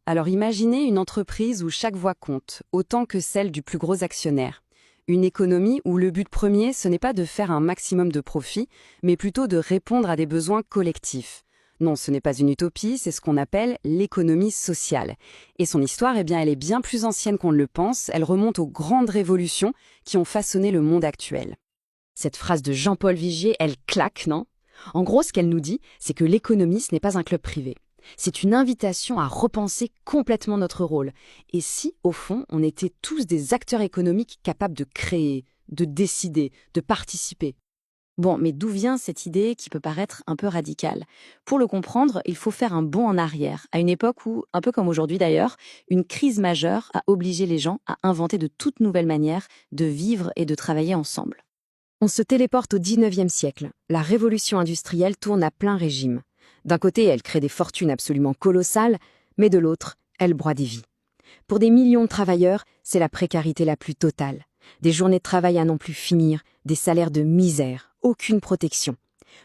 Alors imaginez une entreprise où chaque voix compte, autant que celle du plus gros actionnaire. Une économie où le but premier, ce n'est pas de faire un maximum de profit, mais plutôt de répondre à des besoins collectifs. Non, ce n'est pas une utopie, c'est ce qu'on appelle l'économie sociale. Et son histoire, eh bien, elle est bien plus ancienne qu'on ne le pense, elle remonte aux grandes révolutions qui ont façonné le monde actuel. Cette phrase de Jean-Paul Vigier, elle claque, non? En gros, ce qu'elle nous dit, c'est que l'économie, ce n'est pas un club privé. C'est une invitation à repenser complètement notre rôle. Et si, au fond, on était tous des acteurs économiques capables de créer, de décider, de participer? Bon, mais d'où vient cette idée qui peut paraître un peu radicale? Pour le comprendre, il faut faire un bond en arrière, à une époque où, un peu comme aujourd'hui d'ailleurs, une crise majeure a obligé les gens à inventer de toutes nouvelles manières de vivre et de travailler ensemble. On se téléporte au 19e siècle. La révolution industrielle tourne à plein régime. D'un côté, elle crée des fortunes absolument colossales, mais de l'autre, elle broie des vies. Pour des millions de travailleurs, c'est la précarité la plus totale. Des journées de travail à n'en plus finir, des salaires de misère, aucune protection.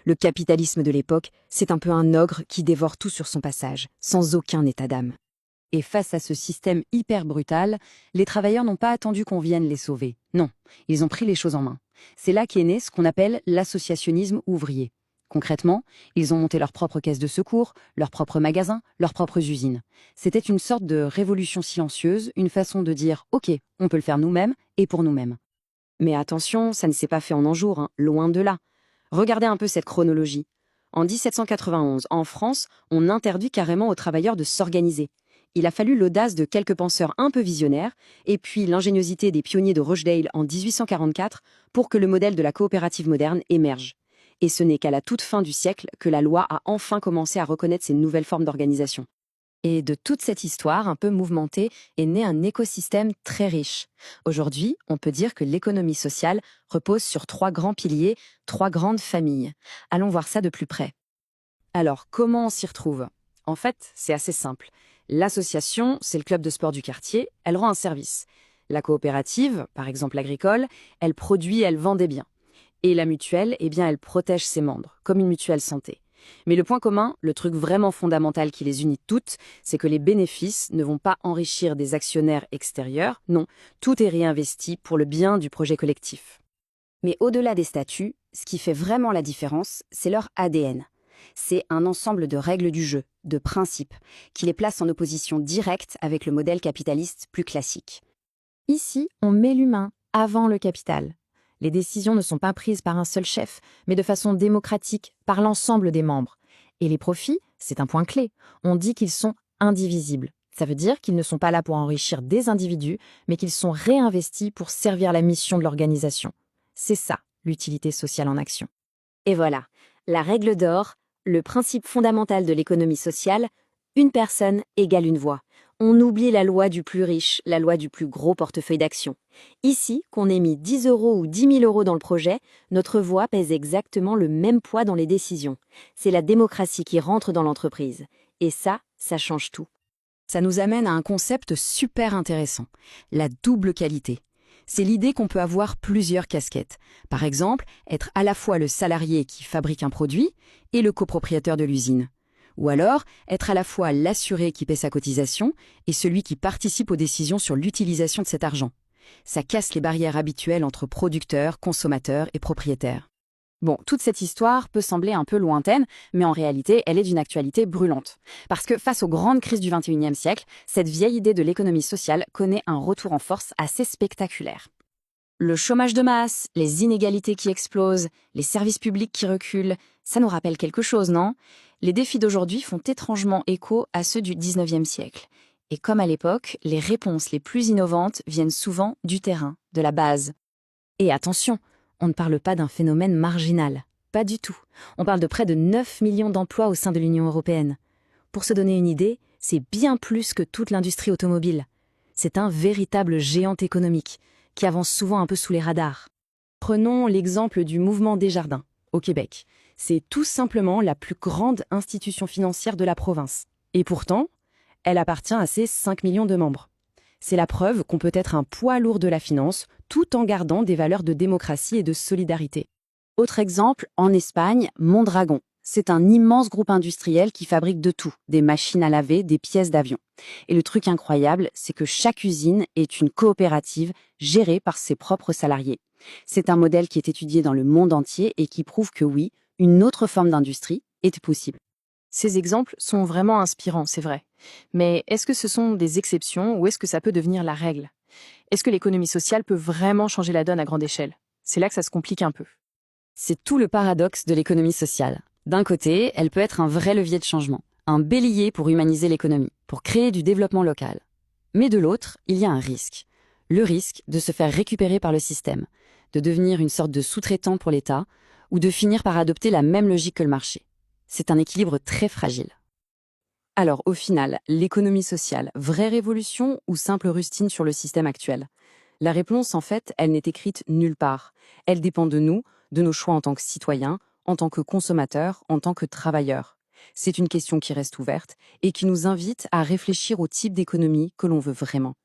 Le capitalisme de l'époque, c'est un peu un ogre qui dévore tout sur son passage, sans aucun état d'âme. Et face à ce système hyper brutal, les travailleurs n'ont pas attendu qu'on vienne les sauver. Non, ils ont pris les choses en main. C'est là qu'est né ce qu'on appelle l'associationnisme ouvrier. Concrètement, ils ont monté leur propre caisse de secours, leurs propres magasins, leurs propres usines. C'était une sorte de révolution silencieuse, une façon de dire « Ok, on peut le faire nous-mêmes et pour nous-mêmes ». Mais attention, ça ne s'est pas fait en un jour, hein, loin de là. Regardez un peu cette chronologie. En 1791, en France, on interdit carrément aux travailleurs de s'organiser. Il a fallu l'audace de quelques penseurs un peu visionnaires, et puis l'ingéniosité des pionniers de Rochdale en 1844 pour que le modèle de la coopérative moderne émerge. Et ce n'est qu'à la toute fin du siècle que la loi a enfin commencé à reconnaître ces nouvelles formes d'organisation. Et de toute cette histoire un peu mouvementée est né un écosystème très riche. Aujourd'hui, on peut dire que l'économie sociale repose sur 3 grands piliers, 3 grandes familles. Allons voir ça de plus près. Alors, comment on s'y retrouve? En fait, c'est assez simple. L'association, c'est le club de sport du quartier, elle rend un service. La coopérative, par exemple agricole, elle produit, elle vend des biens. Et la mutuelle, eh bien, elle protège ses membres, comme une mutuelle santé. Mais le point commun, le truc vraiment fondamental qui les unit toutes, c'est que les bénéfices ne vont pas enrichir des actionnaires extérieurs, non, tout est réinvesti pour le bien du projet collectif. Mais au-delà des statuts, ce qui fait vraiment la différence, c'est leur ADN. C'est un ensemble de règles du jeu, de principes, qui les place en opposition directe avec le modèle capitaliste plus classique. Ici, on met l'humain avant le capital. Les décisions ne sont pas prises par un seul chef, mais de façon démocratique par l'ensemble des membres. Et les profits, c'est un point clé. On dit qu'ils sont indivisibles. Ça veut dire qu'ils ne sont pas là pour enrichir des individus, mais qu'ils sont réinvestis pour servir la mission de l'organisation. C'est ça, l'utilité sociale en action. Et voilà, la règle d'or, le principe fondamental de l'économie sociale, une personne égale une voix. On oublie la loi du plus riche, la loi du plus gros portefeuille d'action. Ici, qu'on ait mis 10 € ou 10 000 € dans le projet, notre voix pèse exactement le même poids dans les décisions. C'est la démocratie qui rentre dans l'entreprise. Et ça change tout. Ça nous amène à un concept super intéressant, la double qualité. C'est l'idée qu'on peut avoir plusieurs casquettes. Par exemple, être à la fois le salarié qui fabrique un produit et le copropriétaire de l'usine. Ou alors, être à la fois l'assuré qui paie sa cotisation et celui qui participe aux décisions sur l'utilisation de cet argent. Ça casse les barrières habituelles entre producteurs, consommateurs et propriétaires. Bon, toute cette histoire peut sembler un peu lointaine, mais en réalité, elle est d'une actualité brûlante. Parce que face aux grandes crises du XXIe siècle, cette vieille idée de l'économie sociale connaît un retour en force assez spectaculaire. Le chômage de masse, les inégalités qui explosent, les services publics qui reculent, ça nous rappelle quelque chose, non? Les défis d'aujourd'hui font étrangement écho à ceux du XIXe siècle. Et comme à l'époque, les réponses les plus innovantes viennent souvent du terrain, de la base. Et attention, on ne parle pas d'un phénomène marginal. Pas du tout. On parle de près de 9 millions d'emplois au sein de l'Union européenne. Pour se donner une idée, c'est bien plus que toute l'industrie automobile. C'est un véritable géant économique, qui avance souvent un peu sous les radars. Prenons l'exemple du mouvement Desjardins, au Québec. C'est tout simplement la plus grande institution financière de la province. Et pourtant, elle appartient à ses 5 millions de membres. C'est la preuve qu'on peut être un poids lourd de la finance, tout en gardant des valeurs de démocratie et de solidarité. Autre exemple, en Espagne, Mondragon. C'est un immense groupe industriel qui fabrique de tout, des machines à laver, des pièces d'avion. Et le truc incroyable, c'est que chaque usine est une coopérative gérée par ses propres salariés. C'est un modèle qui est étudié dans le monde entier et qui prouve que oui, une autre forme d'industrie est possible. Ces exemples sont vraiment inspirants, c'est vrai. Mais est-ce que ce sont des exceptions ou est-ce que ça peut devenir la règle? Est-ce que l'économie sociale peut vraiment changer la donne à grande échelle? C'est là que ça se complique un peu. C'est tout le paradoxe de l'économie sociale. D'un côté, elle peut être un vrai levier de changement, un bélier pour humaniser l'économie, pour créer du développement local. Mais de l'autre, il y a un risque. Le risque de se faire récupérer par le système, de devenir une sorte de sous-traitant pour l'État, ou de finir par adopter la même logique que le marché. C'est un équilibre très fragile. Alors, au final, l'économie sociale, vraie révolution ou simple rustine sur le système actuel? La réponse, en fait, elle n'est écrite nulle part. Elle dépend de nous, de nos choix en tant que citoyens, en tant que consommateurs, en tant que travailleurs. C'est une question qui reste ouverte et qui nous invite à réfléchir au type d'économie que l'on veut vraiment.